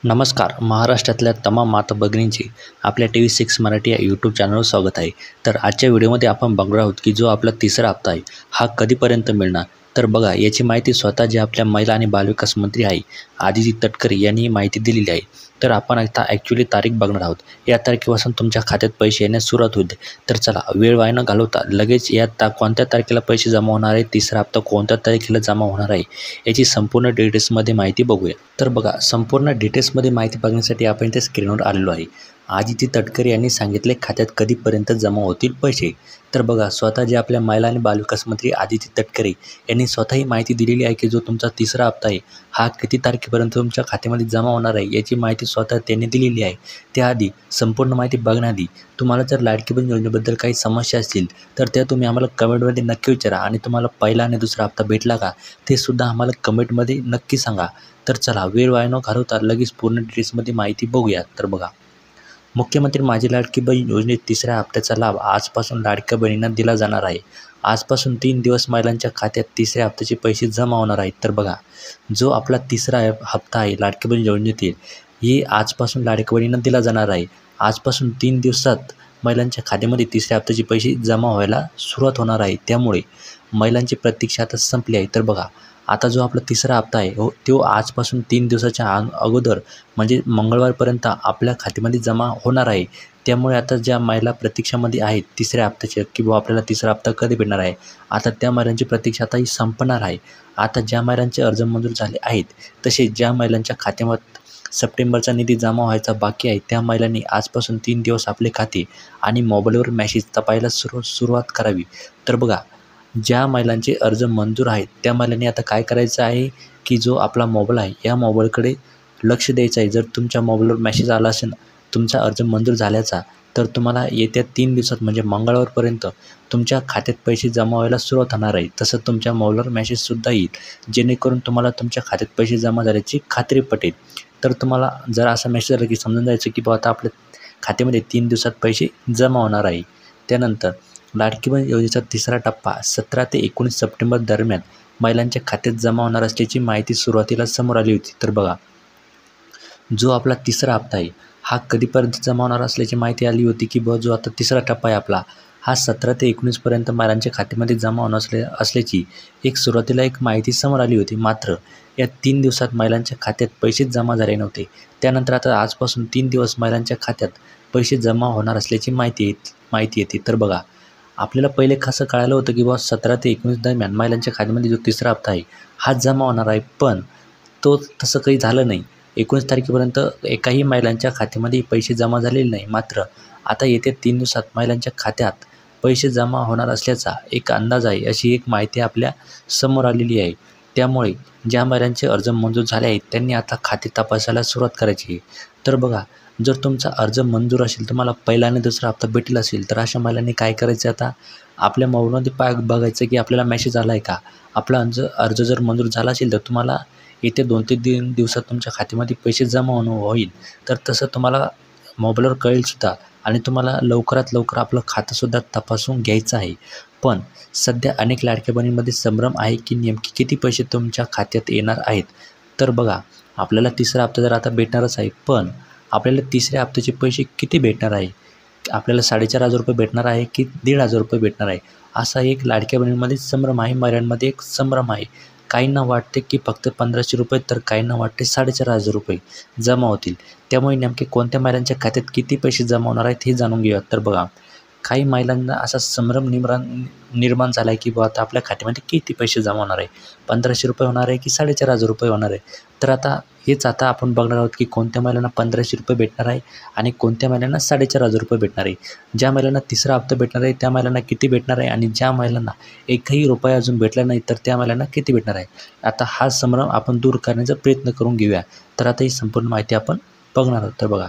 नमस्कार. महाराष्ट्रातल्या तमाम माता भगिनींचे आपल्या TV6 मराठी या यूट्यूब चॅनलवर स्वागत आहे. तर आजच्या व्हिडिओमध्ये आपण बघणार आहोत की जो आपला तिसरा हप्ता आहे हा कधीपर्यंत मिळणार. तर बघा, याची माहिती स्वतः जे आपल्या महिला आणि बालविकास मंत्री आहे आदिती तटकरे यांनी माहिती दिलेली आहे. तर आपण आता ॲक्च्युली तारीख बघणार आहोत. या तारखेपासून तुमच्या खात्यात पैसे येण्यास सुरुवात होईल. तर चला, वेळ वाया न घालवता लगेच कोणत्या तारखेला पैसे जमा होणार आहे, तिसरा हप्ता कोणत्या तारखेला जमा होणार आहे याची संपूर्ण डिटेल्समध्ये माहिती बघूया. तर बघा, संपूर्ण डिटेल्समध्ये माहिती बघण्यासाठी आपण इथे स्क्रीनवर आलेलो आहे. आदिती तटकरे यांनी सांगितले खात्यात कधीपर्यंत जमा होतील पैसे. तर बघा, स्वतः जे आपल्या महिला आणि बालविकास मंत्री आदिती तटकरे यांनी स्वतः ही माहिती दिलेली आहे की जो तुमचा तिसरा हप्ता आहे हा किती तारखेपर्यंत तुमच्या खात्यामध्ये जमा होणार आहे याची माहिती स्वतः त्यांनी दिलेली आहे. त्याआधी संपूर्ण माहिती बघण्याआधी तुम्हाला जर लाडकी बहीण योजनेबद्दल काही समस्या असतील तर त्या तुम्ही आम्हाला कमेंटमध्ये नक्की विचारा आणि तुम्हाला पहिला आणि दुसरा हप्ता भेटला का ते सुद्धा आम्हाला कमेंटमध्ये नक्की सांगा. तर चला, वेळ वाया न घालवता लगेच पूर्ण डिटेल्समध्ये माहिती बघूया. तर बघा, मुख्यमंत्री माझी लाडकी बहीण योजनेत तिसऱ्या हप्त्याचा लाभ आजपासून लाडक्या बहिणींना दिला जाणार आहे. आजपासून 3 दिवस महिलांच्या खात्यात तिसऱ्या हप्त्याचे पैसे जमा होणार आहेत. तर बघा, जो आपला तिसरा हप्ता आहे लाडकी बहीण योजनेतील ही आजपासून लाडक्या बहिणींना दिला जाणार आहे. आजपासून 3 दिवसात महिलांच्या खात्यामध्ये तिसऱ्या हप्त्याचे पैसे जमा व्हायला सुरुवात होणार आहे. त्यामुळे महिलांची प्रतीक्षा आता संपली आहे. तर बघा, आता जो आपला तिसरा हप्ता आहे तो आजपासून 3 दिवसाच्या अगोदर म्हणजे मंगळवारपर्यंत आपल्या खात्यामध्ये जमा होणार आहे. त्यामुळे आता ज्या महिला प्रतीक्षामध्ये आहेत तिसऱ्या हप्त्याचे की आपल्याला तिसरा हप्ता कधी भेटणार आहे, आता त्या महिलांची प्रतीक्षा आता ही संपणार आहे. आता ज्या महिलांचे अर्ज मंजूर झाले आहेत तसेच ज्या महिलांच्या खात्यामध्ये सप्टेंबरचा निधी जमा व्हायचा बाकी आहे त्या महिलांनी आजपासून 3 दिवस आपले खाते आणि मोबाईलवर मेसेज तपासायला सुरुवात करावी. तर बघा, ज्या महिलांचे अर्ज मंजूर आहेत त्या महिलांनी आता काय करायचं आहे की जो आपला मोबाईल आहे या मोबाईलकडे लक्ष द्यायचं आहे. जर तुमच्या मोबाईलवर मेसेज आला असेल तुमचा अर्ज मंजूर झाल्याचा तर तुम्हाला येत्या 3 दिवसात म्हणजे मंगळवारपर्यंत तुमच्या खात्यात पैसे जमा व्हायला सुरुवात होणार आहे. तसं तुमच्या मोबाईलवर मेसेजसुद्धा येईल जेणेकरून तुम्हाला तुमच्या खात्यात पैसे जमा झाल्याची खात्री पटेल. तर तुम्हाला जर असा मेसेज आला की समजून जायचं की आता आपल्या खात्यामध्ये 3 दिवसात पैसे जमा होणार आहे. त्यानंतर लाडकी बहीण योजनेचा तिसरा टप्पा 17 ते 19 सप्टेंबर दरम्यान महिलांच्या खात्यात जमा होणार असल्याची माहिती सुरुवातीला समोर आली होती. तर बघा, जो आपला तिसरा हप्ता आहे हा कधीपर्यंत जमा होणार असल्याची माहिती आली होती की जो आता तिसरा टप्पा आहे आपला हा 17 ते 19पर्यंत महिलांच्या खात्यामध्ये जमा होणार असल्याची सुरुवातीला एक माहिती समोर आली होती. मात्र या 3 दिवसात महिलांच्या खात्यात पैसेच जमा झाले नव्हते. त्यानंतर आता आजपासून 3 दिवस महिलांच्या खात्यात पैसे जमा होणार असल्याची माहिती येते. तर बघा, आपल्याला पहिले कसं कळालं होतं की 17 ते 19 दरम्यान महिलांच्या खात्यामध्ये जो तिसरा हप्ता आहे हा जमा होणार आहे, पण तो तसं काही झालं नाही. 19 तारखेपर्यंत एकाही महिलांच्या खात्यामध्ये पैसे जमा झालेले नाही. मात्र आता येत्या 3 दिवसात महिलांच्या खात्यात पैसे जमा होणार असल्याचा एक अंदाज आहे, अशी एक माहिती आपल्या समोर आलेली आहे. त्यामुळे ज्या महिलांचे अर्ज मंजूर झाले आहेत त्यांनी आता खाते तपासायला सुरुवात करायची आहे. तर बघा, जर तुमचा अर्ज मंजूर असेल तुम्हाला पहिला आणि दुसरा हप्ता भेटेल असेल तर अशा महिलांनी काय करायचं, आता आपल्या मोबाईलमध्ये बघायचं की आपल्याला मेसेज आला आहे का. आपला अर्ज जर मंजूर झाला असेल तर तुम्हाला येत्या 2 ते 3 दिवसात तुमच्या खात्यामध्ये पैसे जमा होईल. तर तसं तुम्हाला मोबाईलवर कळेलसुद्धा आणि तुम्हाला लवकरात लवकर आपलं खातंसुद्धा तपासून घ्यायचं आहे. पण सध्या अनेक लाडक्या बहिणींमध्ये संभ्रम आहे की नेमके किती पैसे तुमच्या खात्यात येणार आहेत. तर बघा, आपल्याला तिसरा हप्ता जर आता भेटणारच आहे, पण आपल्याला तिसऱ्या हप्त्याचे पैसे किती भेटणार आहे, आपल्याला 4,500 रुपये भेटणार आहे की 1,500 रुपये भेटणार आहे, असा एक लाडक्या बहिणींमध्ये संभ्रम आहे. महिलांमध्ये एक संभ्रम आहे. काहींना वाटते की फक्त 1,500 रुपये तर काहींना वाटते 4,500 रुपये जमा होतील. त्यामुळे नेमके कोणत्या महिलांच्या खात्यात किती पैसे जमा होणार आहेत हे जाणून घेऊयात. तर बघा, काही महिलांना असा संभ्रम निर्माण झाला आहे की आता आपल्या खात्यामध्ये किती पैसे जमा होणार आहे, 1,500 रुपये होणार आहे की 4,500 रुपये होणार आहे. तर आता आपण बघणार आहोत की कोणत्या महिलांना 1,500 रुपये भेटणार आहे आणि कोणत्या महिलांना 4,500 रुपये भेटणार आहे. ज्या महिलांना तिसरा हप्ता भेटणार आहे त्या महिलांना किती भेटणार आहे आणि ज्या महिलांना एकही रुपया अजून भेटला नाही तर त्या महिलांना किती भेटणार आहे. आता हा संभ्रम आपण दूर करण्याचा प्रयत्न करून घेऊया. तर आता ही संपूर्ण माहिती आपण बघणार आहोत. तर बघा,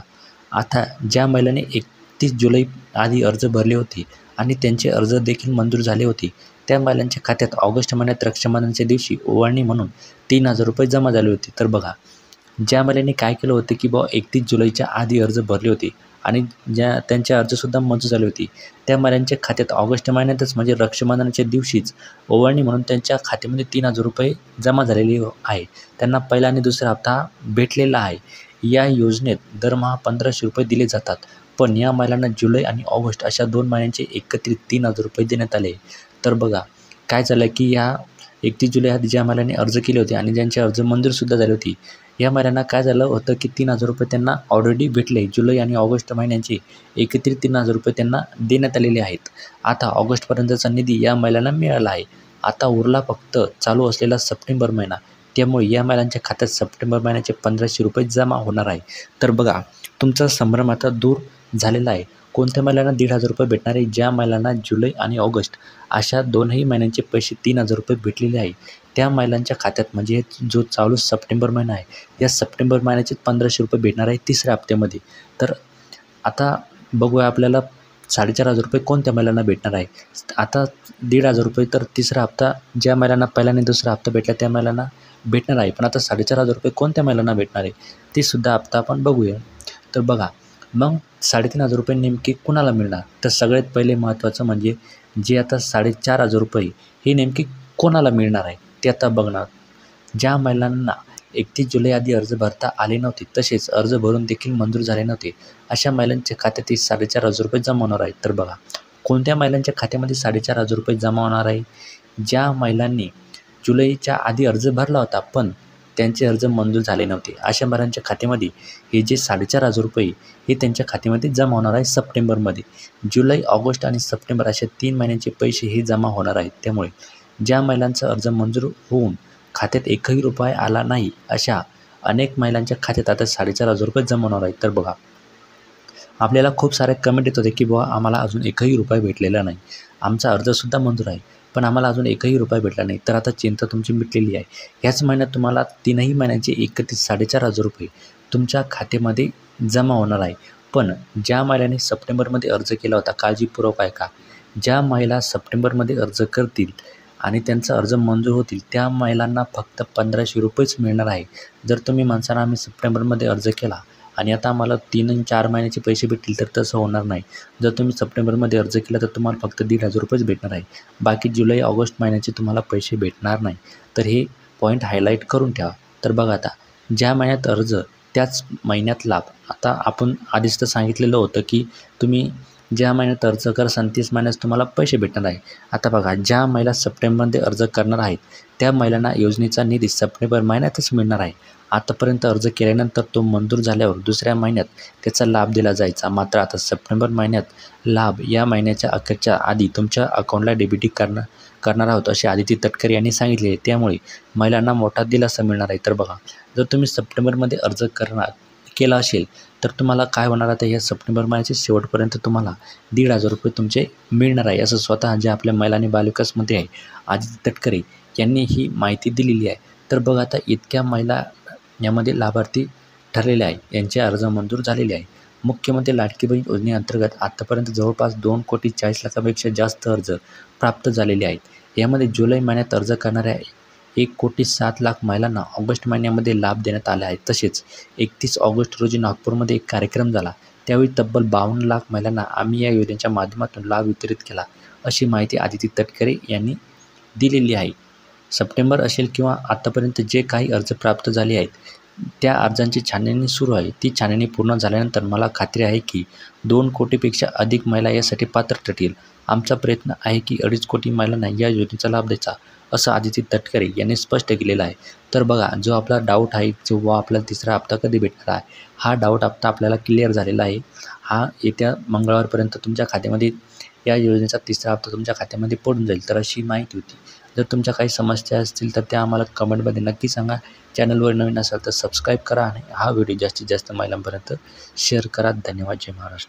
आता ज्या महिलांनी 31 जुलै आधी अर्ज भरले होते आणि त्यांचे अर्ज देखील मंजूर झाले होते त्या महिलांच्या खात्यात ऑगस्ट महिन्यात रक्षाबंधनच्या दिवशी ओवाळणी म्हणून 3,000 रुपये जमा झाले होते. तर बघा, ज्या महिलांनी काय केलं होतं की 31 जुलैच्या आधी अर्ज भरले होते आणि त्यांचे अर्जसुद्धा मंजूर झाले होते त्या महिलांच्या खात्यात ऑगस्ट महिन्यातच म्हणजे रक्षाबंधनाच्या दिवशीच ओवाळणी म्हणून त्यांच्या खात्यामध्ये 3,000 रुपये जमा झालेले आहे. त्यांना पहिला आणि दुसरा हप्ता भेटलेला आहे. या योजनेत दरमहा 1,500 रुपये दिले जातात. पण या महिलांना जुलै आणि ऑगस्ट अशा 2 महिन्यांचे एकत्रित 3,000 रुपये देण्यात आले. तर बघा काय झालं की या 31 जुलै आधी ज्या महिलांनी अर्ज केले होते आणि ज्यांचे अर्ज मंजूरसुद्धा झाली होती, या महिलांना काय झालं होतं की 3,000 रुपये त्यांना ऑलरेडी भेटले. जुलै आणि ऑगस्ट महिन्यांचे एकत्रित 3,000 रुपये त्यांना देण्यात आलेले आहेत. आता ऑगस्टपर्यंतचा निधी या महिलांना मिळाला आहे. आता उरला फक्त चालू असलेला सप्टेंबर महिना. त्यामुळे या महिलांच्या खात्यात सप्टेंबर महिन्याचे 1,500 रुपये जमा होणार आहे. तर बघा तुमचा संभ्रम आता दूर झालेला आहे. कोणत्या महिलांना 1,500 रुपये भेटणार आहे? ज्या महिलांना जुलै आणि ऑगस्ट अशा 2ही महिन्यांचे पैसे 3,000 रुपये भेटलेले आहे, त्या महिलांच्या खात्यात म्हणजे जो चालू सप्टेंबर महिना आहे, या सप्टेंबर महिन्याचे 1,500 रुपये भेटणार आहे तिसऱ्या हप्त्यामध्ये. तर आता बघूया आपल्याला 4,500 रुपये कोणत्या महिलांना भेटणार आहे. आता 1,500 रुपये तर तिसरा हप्ता ज्या महिलांना पहिला आणि दुसरा हप्ता भेटला त्या महिलांना भेटणार आहे. पण आता 4,500 रुपये कोणत्या महिलांना भेटणार आहे ते सुद्धा हप्ता आपण बघूया. तर बघा मग 3,500 रुपये नेमके कुणाला मिळणार? तर सगळ्यात पहिले महत्त्वाचं म्हणजे जे आता 4,500 रुपये हे नेमके कोणाला मिळणार आहे ते आता बघणार. ज्या महिलांना 31 जुलै आधी अर्ज भरता आले नव्हते, तसेच अर्ज भरून देखील मंजूर झाले नव्हते, अशा महिलांच्या खात्यात 4,500 रुपये जमा होणार आहेत. तर बघा कोणत्या महिलांच्या खात्यामध्ये 4,500 रुपये जमा होणार आहे? ज्या महिलांनी जुलैच्या आधी अर्ज भरला होता पण त्यांचे अर्ज मंजूर झाले नव्हते, अशा महिलांच्या खात्यामध्ये हे जे 4,500 रुपये हे त्यांच्या खात्यामध्ये जमा होणार आहे सप्टेंबरमध्ये. जुलै, ऑगस्ट आणि सप्टेंबर अशा 3 महिन्यांचे पैसे हे जमा होणार आहेत. त्यामुळे ज्या महिलांचा अर्ज मंजूर होऊन खात्यात एकही रुपया आला नाही, अशा अनेक महिलांच्या खात्यात आता 4,500 रुपये जमा होणार आहेत. तर बघा आपल्याला खूप सारे कमेंट येत होते की बुवा आम्हाला अजून एकही रुपया भेटलेला नाही, आमचा अर्जसुद्धा मंजूर आहे पण आम्हाला अजून एकही रुपया भेटला नाही. तर आता चिंता तुमची मिटलेली आहे. ह्याच महिन्यात तुम्हाला 3ही महिन्यांचे एकत्रित 4,500 रुपये तुमच्या खात्यामध्ये जमा होणार आहे. पण ज्या महिलांनी सप्टेंबरमध्ये अर्ज केला होता, काळजीपूर्वक ऐका, ज्या महिला सप्टेंबरमध्ये अर्ज करतील आणि त्यांचा अर्ज मंजूर होतील त्या महिलांना फक्त 1,500 रुपयेच मिळणार आहे. जर तुम्ही म्हणसाल आम्ही सप्टेंबरमध्ये अर्ज केला आणि आता आम्हाला 3 आणि 4 महिन्याचे पैसे भेटतील, तर तसं होणार नाही. जर तुम्ही सप्टेंबरमध्ये अर्ज केला तर तुम्हाला फक्त 1,500 रुपयेच भेटणार आहे. बाकी जुलै, ऑगस्ट महिन्याचे तुम्हाला पैसे भेटणार नाही. तर हे पॉईंट हायलाईट करून ठेवा. तर बघा आता ज्या महिन्यात अर्ज त्याच महिन्यात लाभ. आता आपण आधीच तर सांगितलेलं होतं की तुम्ही ज्या महिन्यात अर्ज करसाल तीच महिन्यात तुम्हाला पैसे भेटणार आहे. आता बघा ज्या महिला सप्टेंबरमध्ये अर्ज करणार आहेत त्या महिलांना योजनेचा निधी सप्टेंबर महिन्यातच मिळणार आहे. आतापर्यंत अर्ज केल्यानंतर तो मंजूर झाल्यावर दुसऱ्या महिन्यात त्याचा लाभ दिला जायचा. मात्र आता सप्टेंबर महिन्यात लाभ या महिन्याच्या अखेरच्या आधी तुमच्या अकाउंटला डेबिट करणार आहोत असे आदिती तटकरे यांनी सांगितले आहे. त्यामुळे महिलांना मोठा दिलासा मिळणार आहे. तर बघा जर तुम्ही सप्टेंबरमध्ये अर्ज केला असेल तर तुम्हाला काय होणार आता या सप्टेंबर महिन्याच्या शेवटपर्यंत तुम्हाला 1,500 रुपये तुमचे मिळणार आहे, असं स्वतः जे आपल्या महिला आणि बालविकासमंत्री आहे आदिती तटकरे यांनी ही माहिती दिलेली आहे. तर बघा आता इतक्या महिला यामध्ये लाभार्थी ठरलेले आहे, यांचे अर्ज मंजूर झालेले आहे. मुख्यमंत्री लाडकी बहीण योजनेअंतर्गत आतापर्यंत जवळपास 2,40,40,00,000पेक्षा जास्त अर्ज प्राप्त झालेले आहेत. यामध्ये जुलै महिन्यात अर्ज करणाऱ्या 1,07,00,000 महिलांना ऑगस्ट महिन्यामध्ये लाभ देण्यात आला आहे. तसेच 31 ऑगस्ट रोजी नागपूरमध्ये एक कार्यक्रम झाला, त्यावेळी तब्बल 52,00,000 महिलांना आम्ही या योजनेच्या माध्यमातून लाभ वितरित केला, अशी माहिती आदिती तटकरे यांनी दिलेली आहे. सप्टेंबर असेल किंवा आतापर्यंत जे काही अर्ज प्राप्त झाले आहेत त्या अर्जांची छाननी सुरू आहे. ती छाननी पूर्ण झाल्यानंतर मला खात्री आहे की 2 कोटीपेक्षा अधिक महिला यासाठी पात्र ठरतील. आमचा प्रयत्न आहे की 2.5 कोटी महिलांना या योजनेचा लाभ द्यायचा, असं आदिती तटकरे यांनी स्पष्ट केलेलं आहे. तर बघा जो आपला डाऊट आहे जो आपल्याला तिसरा हप्ता कधी भेटणार आहे, हा डाऊट हप्ता आपल्याला क्लिअर झालेला आहे. हा येत्या मंगळवारपर्यंत तुमच्या खात्यामध्ये या योजनेचा तिसरा हप्ता तुमच्या खात्यामध्ये पडून जाईल. तर अशी माहिती होती. जर तुमच्या काही समस्या असतील तर त्या आम्हाला कमेंटमध्ये नक्की सांगा. चॅनलवर नवीन असाल तर सबस्क्राईब करा आणि हा व्हिडिओ जास्तीत जास्त महिलांपर्यंत शेअर करा. धन्यवाद. जय महाराष्ट्र.